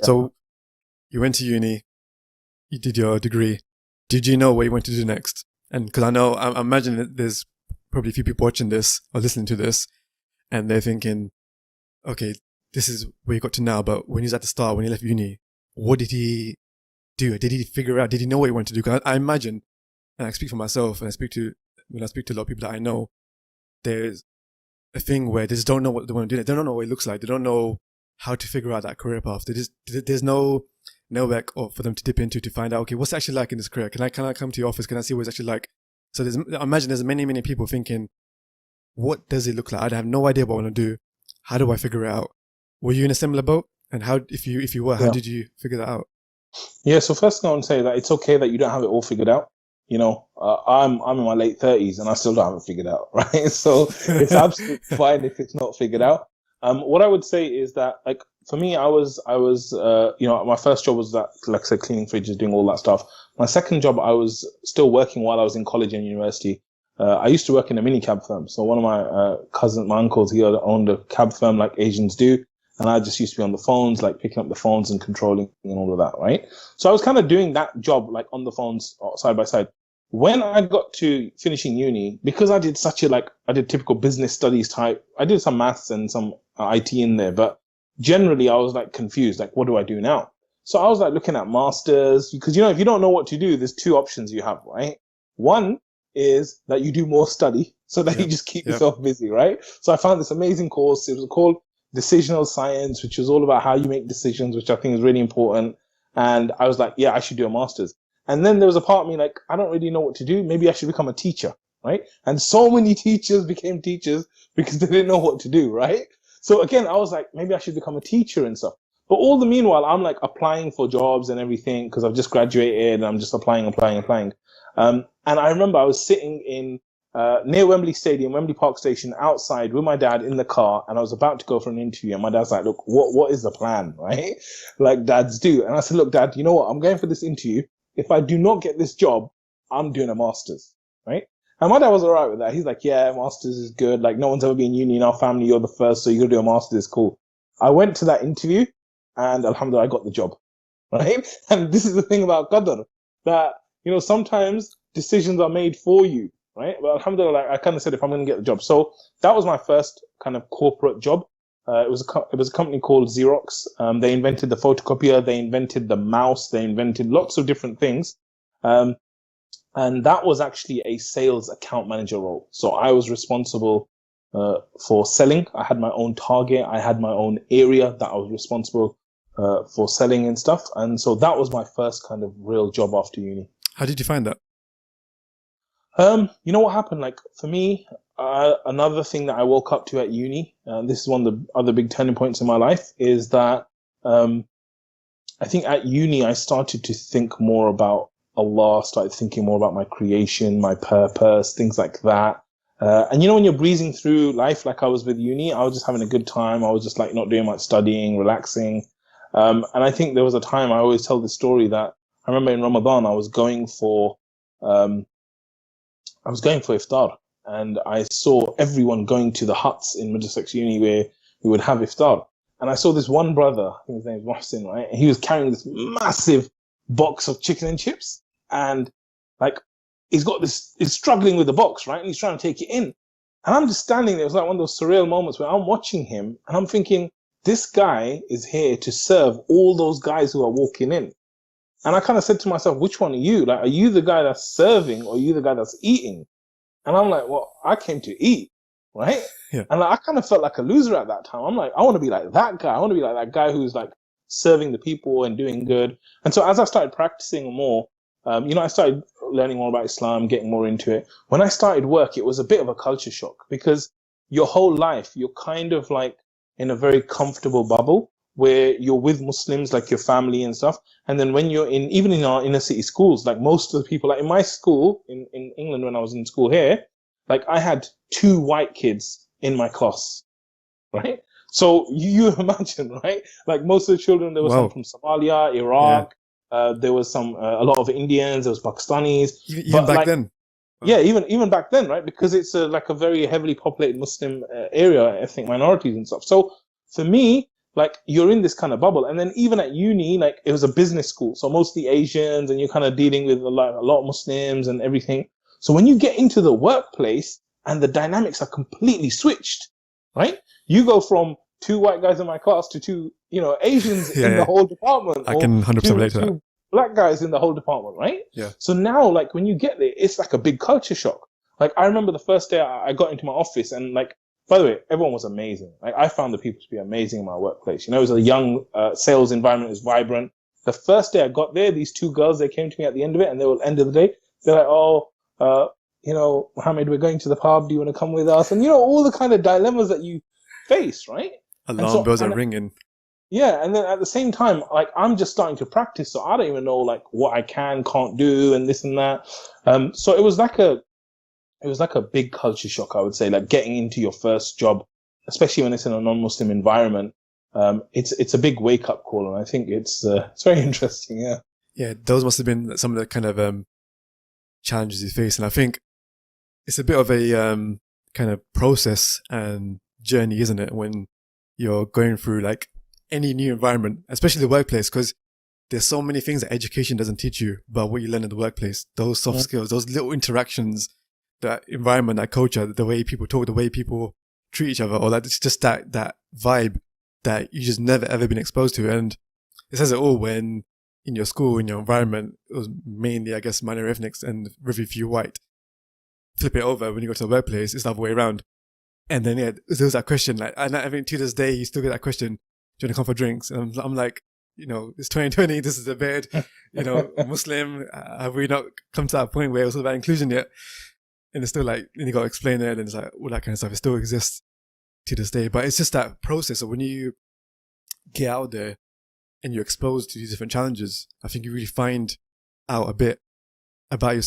Yeah. So you went to uni, you did your degree. Did you know what you wanted to do next? And because I imagine that there's probably a few people watching this or listening to this, and they're thinking, okay, this is where you got to now, but when he was at the start, when he left uni, what did he do? Did he figure out? Did he know what he wanted to do? Because I imagine, and I speak for myself, and when I speak to a lot of people that I know, there's a thing where they just don't know what they want to do. They don't know what it looks like. They don't know how to figure out that career path. There's no network or for them to dip into to find out, okay, what's it actually like in this career? Can I come to your office? Can I see what it's actually like? So I imagine there's many people thinking, what does it look like? I have no idea what I want to do. How do I figure it out? Were you in a similar boat? And how, if you were, how Yeah. did you figure that out? Yeah. So first thing I want to say that it's okay that you don't have it all figured out. I'm in my late 30s and I still don't have it figured out, right? So it's absolutely fine if it's not figured out. What I would say is that, like, for me, my first job was that, like I said, cleaning fridges, doing all that stuff. My second job, I was still working while I was in college and university. I used to work in a mini cab firm. So one of my uncles, he owned a cab firm like Asians do. And I just used to be on the phones, like picking up the phones and controlling and all of that, right? So I was kind of doing that job, like on the phones side by side. When I got to finishing uni, because I did I did typical business studies type, I did some maths and some IT in there, but generally I was like confused, like, what do I do now? So I was like looking at masters, because, if you don't know what to do, there's two options you have, right? One is that you do more study so that you Yep. just keep Yep. yourself busy, right? So I found this amazing course. It was called decisional science, which was all about how you make decisions, which I think is really important. And I was like, yeah, I should do a master's. And then there was a part of me like, I don't really know what to do. Maybe I should become a teacher, right? And so many teachers became teachers because they didn't know what to do, right? So again, I was like, maybe I should become a teacher and stuff. But all the meanwhile, I'm like applying for jobs and everything because I've just graduated and I'm just applying. And I remember I was sitting in near Wembley Stadium, Wembley Park Station, outside with my dad in the car, and I was about to go for an interview. And my dad's like, "Look, what is the plan, right?" Like dads do. And I said, "Look, Dad, you know what? I'm going for this interview. If I do not get this job, I'm doing a master's, right?" And my dad was all right with that. He's like, "Yeah, master's is good. Like no one's ever been in uni in our family. You're the first, so you're gonna do a master's. It's cool." I went to that interview, and alhamdulillah, I got the job, right? And this is the thing about qadr, that sometimes decisions are made for you, right? But alhamdulillah, like, I kind of said, if I'm going to get the job. So that was my first kind of corporate job. It was a company called Xerox. They invented the photocopier, they invented the mouse, they invented lots of different things. Um, and that was actually a sales account manager role. So I was responsible for selling. I had my own target. I had my own area that I was responsible for selling and stuff. And so that was my first kind of real job after uni. How did you find that? You know what happened? Like for me, another thing that I woke up to at uni, and this is one of the other big turning points in my life, is that I think at uni I started to think more about Allah, started thinking more about my creation, my purpose, things like that. And when you're breezing through life, like I was with uni, I was just having a good time. I was just like not doing much studying, relaxing. And I think there was a time, I always tell the story, that I remember in Ramadan, I was going for iftar, and I saw everyone going to the huts in Middlesex Uni where we would have iftar. And I saw this one brother, I think his name is Mohsin, right? And he was carrying this massive box of chicken and chips. And like, he's struggling with the box, right? And he's trying to take it in. And I'm just standing there. It was like one of those surreal moments where I'm watching him and I'm thinking, this guy is here to serve all those guys who are walking in. And I kind of said to myself, which one are you? Like, are you the guy that's serving or are you the guy that's eating? And I'm like, well, I came to eat, right? Yeah. And like, I kind of felt like a loser at that time. I'm like, I want to be like that guy. I want to be like that guy who's like serving the people and doing good. And so as I started practicing more, I started learning more about Islam, getting more into it. When I started work, it was a bit of a culture shock because your whole life, you're kind of like in a very comfortable bubble where you're with Muslims, like your family and stuff. And then when you're even in our inner city schools, like most of the people, like in my school in England, when I was in school here, like I had 2 white kids in my class, right? So you imagine, right? Like most of the children, there was some Wow. from Somalia, Iraq, there was a lot of Indians, there was Pakistanis. Even back then? Wow. Yeah, even back then, right? Because it's like a very heavily populated Muslim area, ethnic minorities and stuff. So for me, like you're in this kind of bubble. And then even at uni, like it was a business school, so mostly Asians, and you're kind of dealing with a lot of Muslims and everything. So when you get into the workplace and the dynamics are completely switched, right? You go from two white guys in my class to two, Asians Yeah, in the yeah. whole department, I or can 100% relate to that. two black guys in the whole department, right? Yeah. So now, like when you get there, it's like a big culture shock. Like I remember the first day I got into my office, and like, by the way, everyone was amazing. Like I found the people to be amazing in my workplace. It was a young sales environment, it was vibrant. The first day I got there, these two girls, they came to me at the end of it, and they were end of the day, they're like, "Oh, Mohammed, we're going to the pub. Do you want to come with us?" And all the kind of dilemmas that you face, right? Alarm bells are ringing. Yeah, and then at the same time, like I'm just starting to practice, so I don't even know like what I can't do, and this and that. So it was like a big culture shock, I would say, like getting into your first job, especially when it's in a non-Muslim environment. It's a big wake up call, and I think it's very interesting. Yeah. Yeah, those must have been some of the kind of challenges you face, and I think it's a bit of a kind of process and journey, isn't it, when you're going through like any new environment, especially the workplace, because there's so many things that education doesn't teach you about what you learn in the workplace. Those soft skills, those little interactions, that environment, that culture, the way people talk, the way people treat each other, or that it's just that vibe that you just never ever been exposed to. And it says it all when in your school, in your environment, it was mainly, I guess, minor ethnics and very few white. Flip it over when you go to the workplace, it's the other way around. And then there was that question, like, and I think to this day you still get that question, "Do you want to come for drinks?" And I'm like, it's 2020, this is a bit, Muslim, have we not come to that point where it's all about inclusion yet? And it's still like, and you got to explain it, and it's like all that kind of stuff. It still exists to this day, but it's just that process of when you get out there and you're exposed to these different challenges, I think you really find out a bit about yourself.